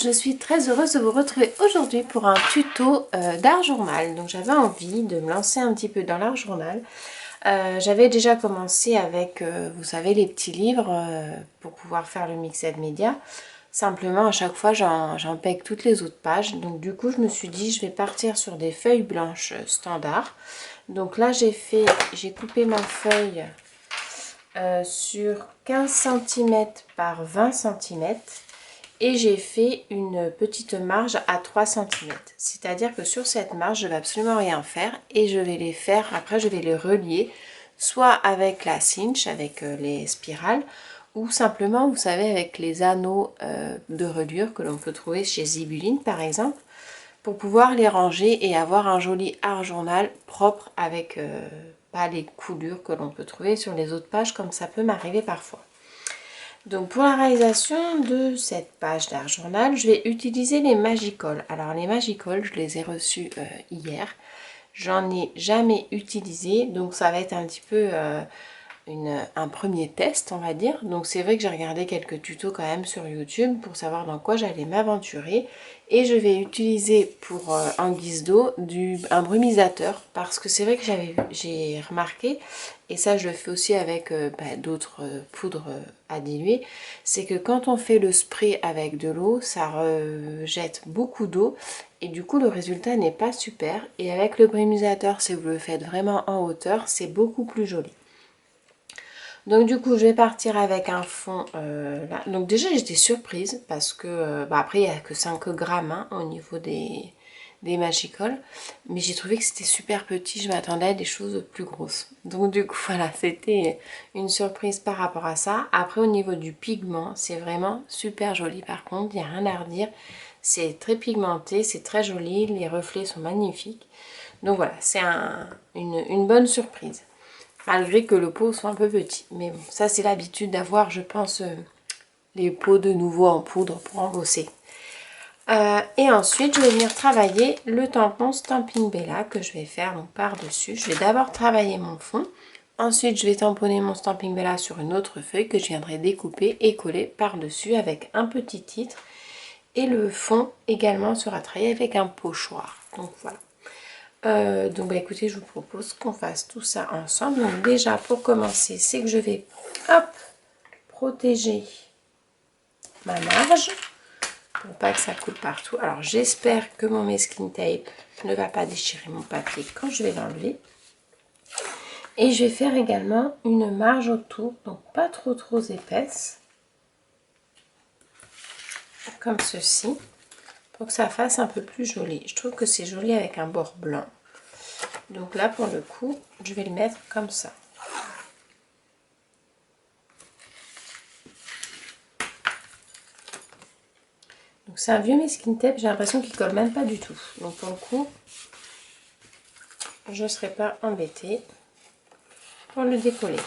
je suis très heureuse de vous retrouver aujourd'hui pour un tuto d'art journal. Donc j'avais envie de me lancer un petit peu dans l'art journal. J'avais déjà commencé avec, vous savez, les petits livres pour pouvoir faire le Mixed Media. Simplement, à chaque fois, j'en pègue toutes les autres pages. Donc du coup, je me suis dit, je vais partir sur des feuilles blanches standards. Donc là, j'ai coupé ma feuille sur 15 cm par 20 cm. Et j'ai fait une petite marge à 3 cm. C'est-à-dire que sur cette marge, je ne vais absolument rien faire. Et je vais les faire, après je vais les relier, soit avec la cinch, avec les spirales, ou simplement, vous savez, avec les anneaux de reliure que l'on peut trouver chez Zibuline par exemple, pour pouvoir les ranger et avoir un joli art journal propre avec pas les coulures que l'on peut trouver sur les autres pages, comme ça peut m'arriver parfois. Donc pour la réalisation de cette page d'art journal, je vais utiliser les Magicoll. Alors les Magicoll, je les ai reçus hier. J'en ai jamais utilisé, donc ça va être un petit peu un premier test, on va dire. Donc c'est vrai que j'ai regardé quelques tutos quand même sur YouTube pour savoir dans quoi j'allais m'aventurer. Et je vais utiliser pour en guise d'eau un brumisateur, parce que c'est vrai que j'ai remarqué, et ça je le fais aussi avec d'autres poudres à diluer, c'est que quand on fait le spray avec de l'eau, ça rejette beaucoup d'eau et du coup le résultat n'est pas super. Et avec le brumisateur, si vous le faites vraiment en hauteur, c'est beaucoup plus joli. Donc du coup je vais partir avec un fond là. Donc déjà j'étais surprise parce que après il n'y a que 5 grammes hein, au niveau des Magicoll, mais j'ai trouvé que c'était super petit, je m'attendais à des choses plus grosses. Donc du coup voilà, c'était une surprise par rapport à ça. Après au niveau du pigment, c'est vraiment super joli par contre, il n'y a rien à redire. C'est très pigmenté, c'est très joli, les reflets sont magnifiques. Donc voilà, c'est une bonne surprise. Malgré que le pot soit un peu petit. Mais bon, ça c'est l'habitude d'avoir, je pense, les pots de nouveau en poudre pour embosser. Et ensuite, je vais venir travailler le tampon Stampin' Bella que je vais faire donc par-dessus. Je vais d'abord travailler mon fond. Ensuite, je vais tamponner mon Stampin' Bella sur une autre feuille que je viendrai découper et coller par-dessus avec un petit titre. Et le fond également sera travaillé avec un pochoir. Donc voilà. Donc écoutez, je vous propose qu'on fasse tout ça ensemble. Donc déjà pour commencer, c'est que je vais protéger ma marge pour pas que ça coule partout. Alors j'espère que mon masking tape ne va pas déchirer mon papier quand je vais l'enlever. Et je vais faire également une marge autour, donc pas trop épaisse, comme ceci, pour que ça fasse un peu plus joli. Je trouve que c'est joli avec un bord blanc. Donc là pour le coup, je vais le mettre comme ça. Donc c'est un vieux masking tape, j'ai l'impression qu'il colle même pas du tout. Donc pour le coup, je ne serai pas embêtée pour le décoller.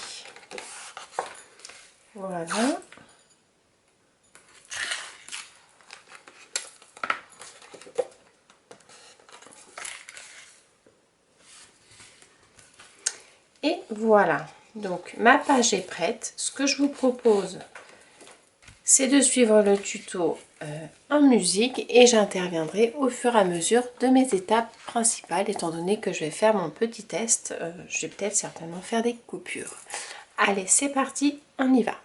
Voilà. Et voilà. Donc ma page est prête. Ce que je vous propose, c'est de suivre le tuto en musique et j'interviendrai au fur et à mesure de mes étapes principales, étant donné que je vais faire mon petit test. Je vais peut-être certainement faire des coupures. Allez, c'est parti, on y va.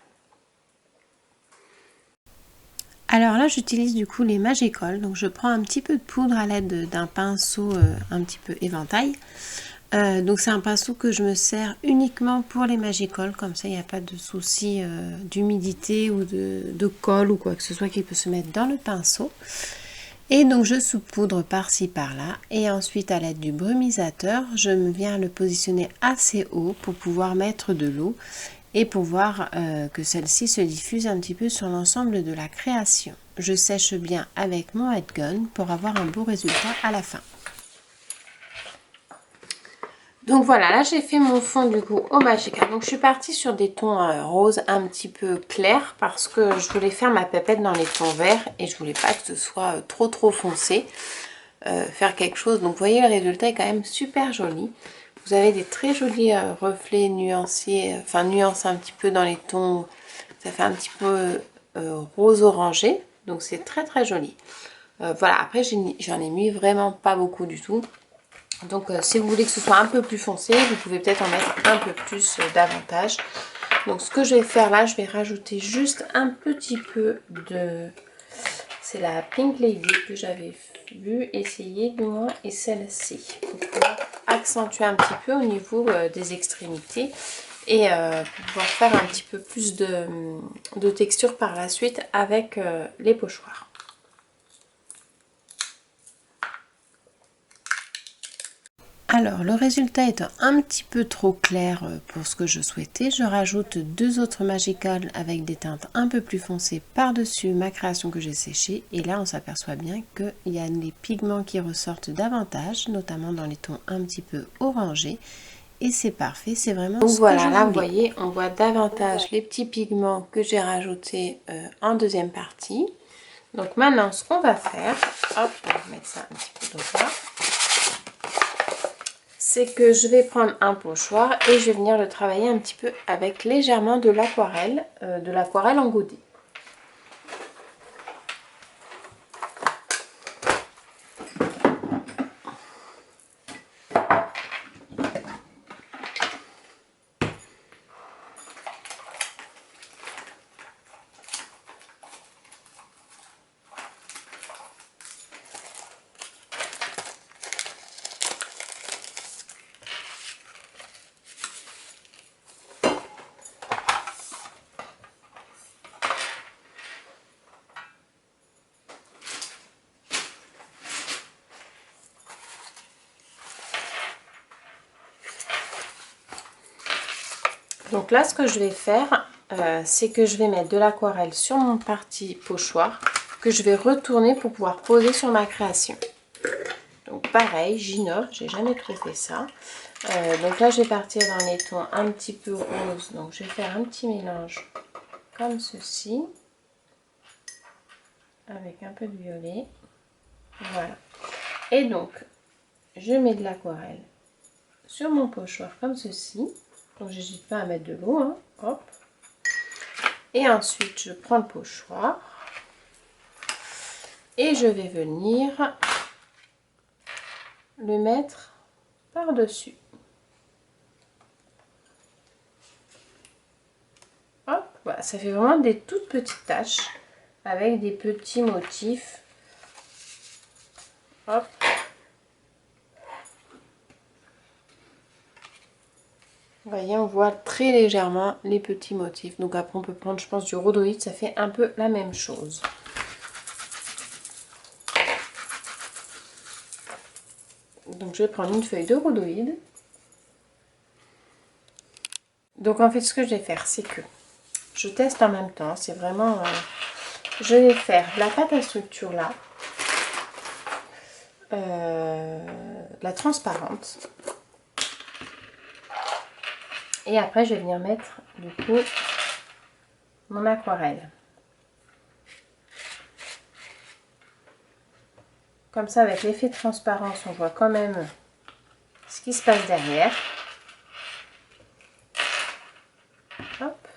Alors là, j'utilise du coup les Magicoll. Donc je prends un petit peu de poudre à l'aide d'un pinceau un petit peu éventail. Donc c'est un pinceau que je me sers uniquement pour les Magicoll, comme ça il n'y a pas de souci d'humidité ou de colle ou quoi que ce soit qui peut se mettre dans le pinceau. Et donc je saupoudre par-ci par-là et ensuite à l'aide du brumisateur, je viens le positionner assez haut pour pouvoir mettre de l'eau et pour voir que celle-ci se diffuse un petit peu sur l'ensemble de la création. Je sèche bien avec mon head gun pour avoir un beau résultat à la fin. Donc voilà, là j'ai fait mon fond du coup au Magicoll. Donc je suis partie sur des tons roses un petit peu clairs parce que je voulais faire ma pépette dans les tons verts et je voulais pas que ce soit trop foncé. Faire quelque chose, donc vous voyez le résultat est quand même super joli. Vous avez des très jolis reflets nuancés, enfin nuancés un petit peu dans les tons, ça fait un petit peu rose orangé. Donc c'est très très joli. Voilà, après j'en ai mis vraiment pas beaucoup du tout. Donc si vous voulez que ce soit un peu plus foncé, vous pouvez peut-être en mettre un peu plus davantage. Donc ce que je vais faire là, je vais rajouter juste un petit peu de... C'est la Pink Lady que j'avais vu essayer du moins, et celle-ci. Pour pouvoir accentuer un petit peu au niveau des extrémités. Et pour pouvoir faire un petit peu plus de texture par la suite avec les pochoirs. Alors le résultat étant un petit peu trop clair pour ce que je souhaitais, je rajoute 2 autres Magical avec des teintes un peu plus foncées par-dessus ma création que j'ai séchée. Et là on s'aperçoit bien qu'il y a les pigments qui ressortent davantage, notamment dans les tons un petit peu orangés. Et c'est parfait, c'est vraiment donc ce voilà, que je là voulais. Vous voyez, on voit davantage les petits pigments que j'ai rajoutés en deuxième partie. Donc maintenant ce qu'on va faire, hop, on va mettre ça un petit peu de là. C'est que je vais prendre un pochoir et je vais venir le travailler un petit peu avec légèrement de l'aquarelle en godé. Donc là, ce que je vais faire, c'est que je vais mettre de l'aquarelle sur mon parti pochoir, que je vais retourner pour pouvoir poser sur ma création. Donc pareil, j'innove, j'ai jamais trop fait ça. Donc là, je vais partir dans les tons un petit peu rose. Donc je vais faire un petit mélange comme ceci, avec un peu de violet. Voilà. Et donc, je mets de l'aquarelle sur mon pochoir comme ceci. Donc j'hésite pas à mettre de l'eau, hein. Hop. Et ensuite je prends le pochoir et je vais venir le mettre par dessus. Hop, voilà, ça fait vraiment des toutes petites taches avec des petits motifs. Hop. Vous voyez, on voit très légèrement les petits motifs. Donc après, on peut prendre, je pense, du rhodoïde. Ça fait un peu la même chose. Donc je vais prendre une feuille de rhodoïde. Donc en fait, ce que je vais faire, c'est que je teste en même temps. C'est vraiment... je vais faire la pâte à structure là. La transparente. Et après, je vais venir mettre, du coup, mon aquarelle. Comme ça, avec l'effet de transparence, on voit quand même ce qui se passe derrière. Hop.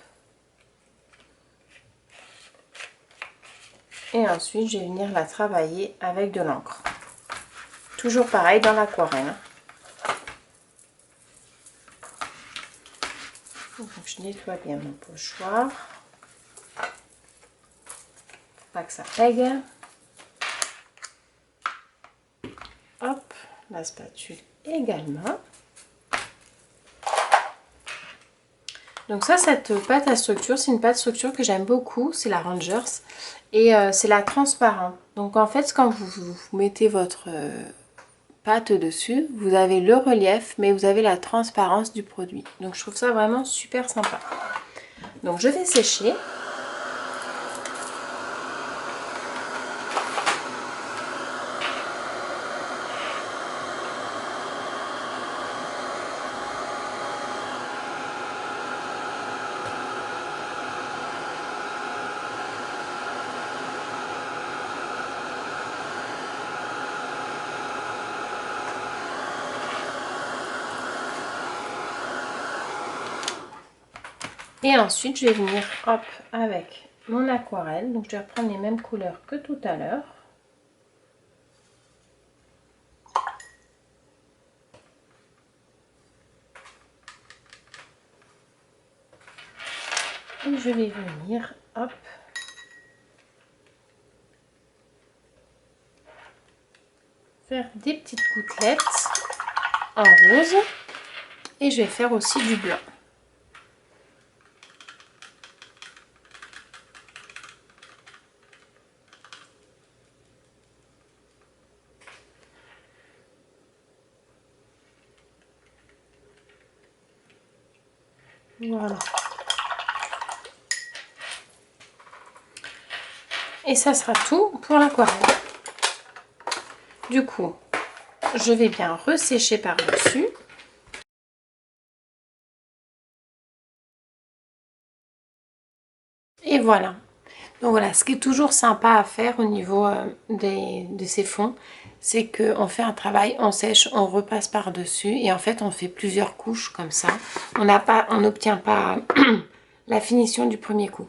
Et ensuite, je vais venir la travailler avec de l'encre. Toujours pareil dans l'aquarelle. Donc, je nettoie bien mon pochoir. Pas que ça pègue. Hop, la spatule également. Donc ça, cette pâte à structure, c'est une pâte structure que j'aime beaucoup, c'est la Rangers. Et c'est la transparente. Donc en fait, quand vous mettez votre pâte dessus, vous avez le relief, mais vous avez la transparence du produit. Donc je trouve ça vraiment super sympa. Donc je vais sécher. Et ensuite, je vais venir, hop, avec mon aquarelle. Donc je vais reprendre les mêmes couleurs que tout à l'heure. Et je vais venir, hop, faire des petites gouttelettes en rose. Et je vais faire aussi du blanc. Voilà. Et ça sera tout pour l'aquarelle. Du coup, je vais bien ressécher par-dessus. Et voilà. Donc voilà, ce qui est toujours sympa à faire au niveau de ces fonds, c'est qu'on fait un travail, on sèche, on repasse par-dessus et en fait on fait plusieurs couches comme ça. On n'obtient pas la finition du premier coup.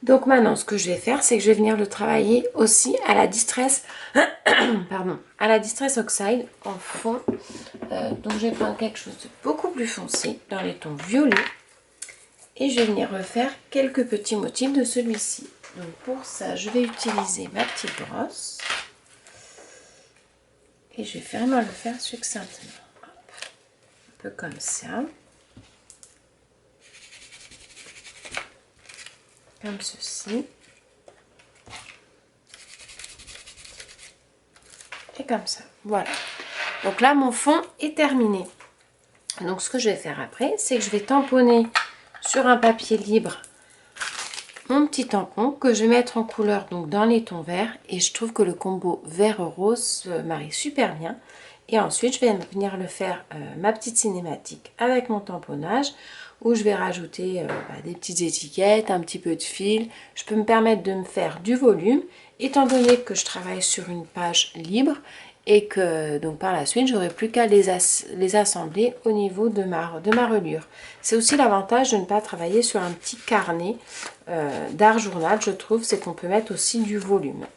Donc maintenant, ce que je vais faire, c'est que je vais venir le travailler aussi à la Distress, pardon, à la Distress Oxide en fond. Donc je vais prendre quelque chose de beaucoup plus foncé dans les tons violets. Et je vais venir refaire quelques petits motifs de celui-ci. Donc pour ça, je vais utiliser ma petite brosse. Et je vais vraiment le faire succinctement. Hop. Un peu comme ça. Comme ceci. Et comme ça. Voilà. Donc là, mon fond est terminé. Donc ce que je vais faire après, c'est que je vais tamponner sur un papier libre mon petit tampon que je vais mettre en couleur donc dans les tons verts. Et je trouve que le combo vert-rose se marie super bien. Et ensuite, je vais venir le faire ma petite cinématique avec mon tamponnage où je vais rajouter des petites étiquettes, un petit peu de fil. Je peux me permettre de me faire du volume étant donné que je travaille sur une page libre et que donc par la suite, j'aurai plus qu'à les assembler au niveau de ma reliure. C'est aussi l'avantage de ne pas travailler sur un petit carnet d'art journal, je trouve, c'est qu'on peut mettre aussi du volume.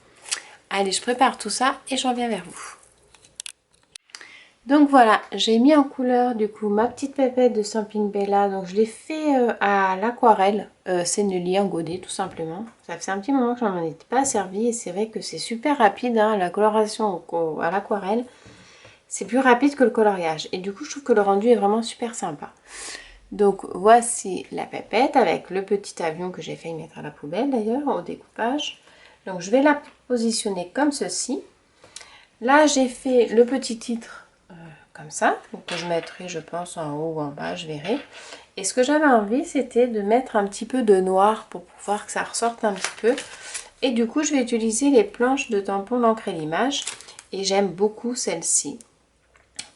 Allez, je prépare tout ça et je reviens vers vous. Donc voilà, j'ai mis en couleur du coup ma petite pépette de Stampin' Bella. Donc je l'ai fait à l'aquarelle, c'est Nelly en godet tout simplement. Ça fait un petit moment que je n'en étais pas servi et c'est vrai que c'est super rapide, hein, la coloration à l'aquarelle. C'est plus rapide que le coloriage et du coup je trouve que le rendu est vraiment super sympa. Donc voici la pépette avec le petit avion que j'ai failli mettre à la poubelle d'ailleurs au découpage. Donc je vais la positionner comme ceci. Là j'ai fait le petit titre comme ça, donc que je mettrai je pense en haut ou en bas, je verrai. Et ce que j'avais envie c'était de mettre un petit peu de noir pour pouvoir que ça ressorte un petit peu. Et du coup je vais utiliser les planches de tampon l'encre et l'image et j'aime beaucoup celle-ci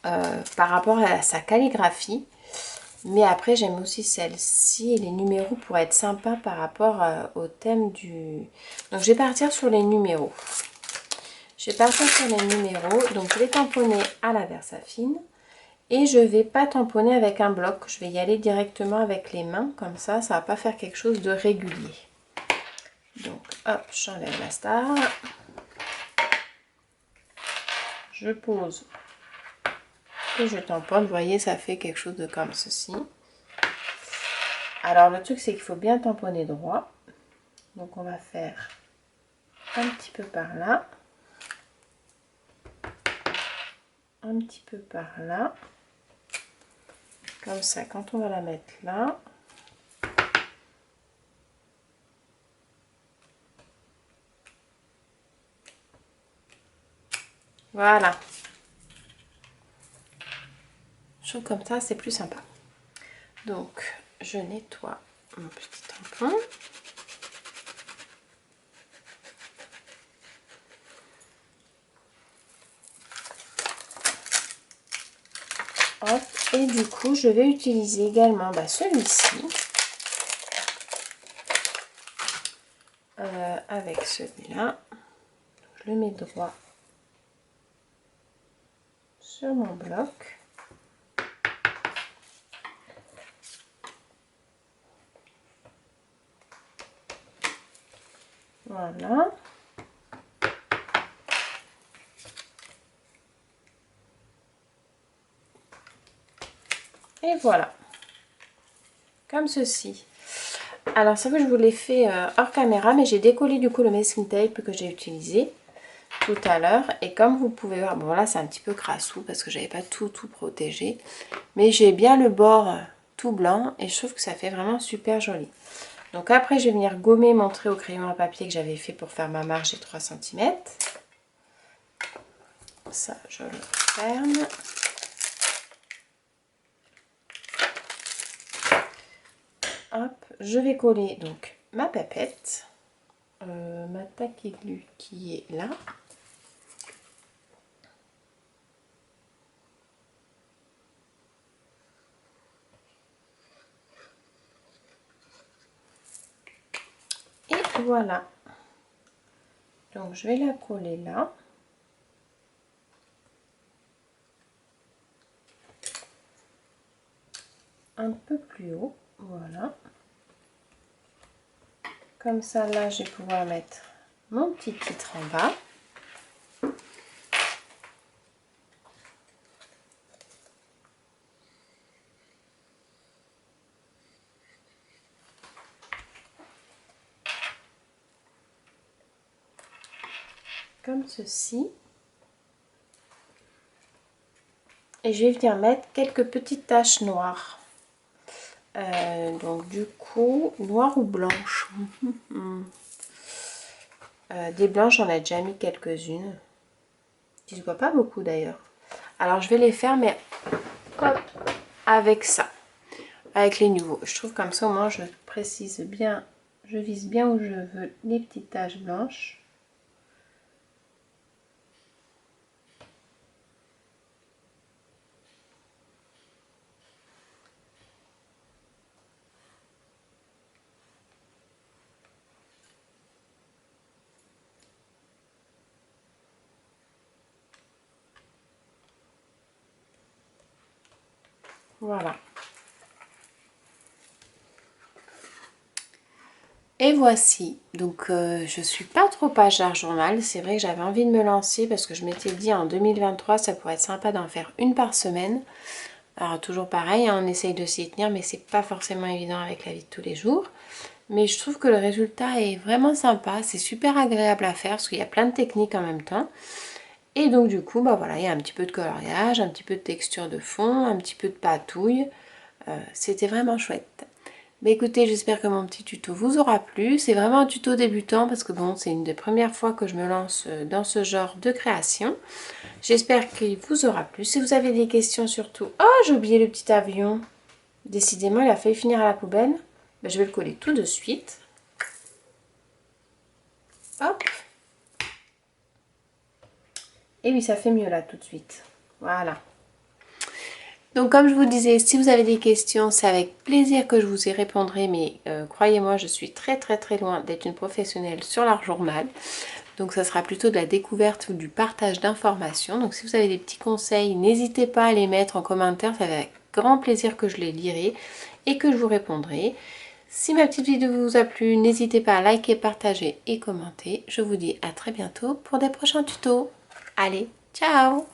par rapport à sa calligraphie. Mais après, j'aime aussi celle-ci et les numéros pourraient être sympas par rapport au thème du... Donc, je vais partir sur les numéros. Je vais partir sur les numéros. Donc, je vais tamponner à la Versafine. Et je ne vais pas tamponner avec un bloc. Je vais y aller directement avec les mains. Comme ça, ça ne va pas faire quelque chose de régulier. Donc, hop, j'enlève la star. Je pose. Et je tamponne. Vous voyez, ça fait quelque chose de comme ceci. Alors le truc c'est qu'il faut bien tamponner droit. Donc on va faire un petit peu par là. Un petit peu par là. Comme ça, quand on va la mettre là. Voilà. Je trouve comme ça c'est plus sympa. Donc je nettoie mon petit tampon. Hop, et du coup je vais utiliser également celui-ci avec celui-là. Je le mets droit sur mon bloc. Voilà. Et voilà. Comme ceci. Alors ça, je vous l'ai fait hors caméra, mais j'ai décollé du coup le masking tape que j'ai utilisé tout à l'heure. Et comme vous pouvez voir, bon là c'est un petit peu crassou parce que j'avais pas tout protégé. Mais j'ai bien le bord tout blanc et je trouve que ça fait vraiment super joli. Donc après je vais venir gommer mon trait au crayon à papier que j'avais fait pour faire ma marge des 3 cm. Ça je le ferme. Hop, je vais coller donc ma papette, ma taquet-glu qui est là. Et voilà. Donc je vais la coller là. Un peu plus haut, voilà. Comme ça, là, je vais pouvoir mettre mon petit titre en bas. Comme ceci. Et je vais venir mettre quelques petites taches noires. Donc du coup, noire ou blanche. Des blanches, j'en ai déjà mis quelques-unes. Qui se voient pas beaucoup d'ailleurs. Alors je vais les faire, mais hop, avec ça. Avec les nouveaux. Je trouve comme ça au moins je précise bien, je vise bien où je veux les petites taches blanches. Voilà. Et voici. Donc je suis pas trop page d'art journal. C'est vrai que j'avais envie de me lancer parce que je m'étais dit en 2023 ça pourrait être sympa d'en faire une par semaine. Alors toujours pareil, hein, on essaye de s'y tenir mais c'est pas forcément évident avec la vie de tous les jours. Mais je trouve que le résultat est vraiment sympa. C'est super agréable à faire parce qu'il y a plein de techniques en même temps. Et donc du coup, bah voilà, il y a un petit peu de coloriage, un petit peu de texture de fond, un petit peu de patouille. C'était vraiment chouette. Mais écoutez, j'espère que mon petit tuto vous aura plu. C'est vraiment un tuto débutant parce que bon, c'est une des premières fois que je me lance dans ce genre de création. J'espère qu'il vous aura plu. Si vous avez des questions surtout... Oh, j'ai oublié le petit avion. Décidément, il a failli finir à la poubelle. Ben, je vais le coller tout de suite. Hop. Et oui, ça fait mieux là tout de suite. Voilà. Donc comme je vous disais, si vous avez des questions, c'est avec plaisir que je vous y répondrai. Mais croyez-moi, je suis très loin d'être une professionnelle sur l'art journal. Donc ça sera plutôt de la découverte ou du partage d'informations. Donc si vous avez des petits conseils, n'hésitez pas à les mettre en commentaire. C'est avec grand plaisir que je les lirai et que je vous répondrai. Si ma petite vidéo vous a plu, n'hésitez pas à liker, partager et commenter. Je vous dis à très bientôt pour des prochains tutos. Allez, ciao!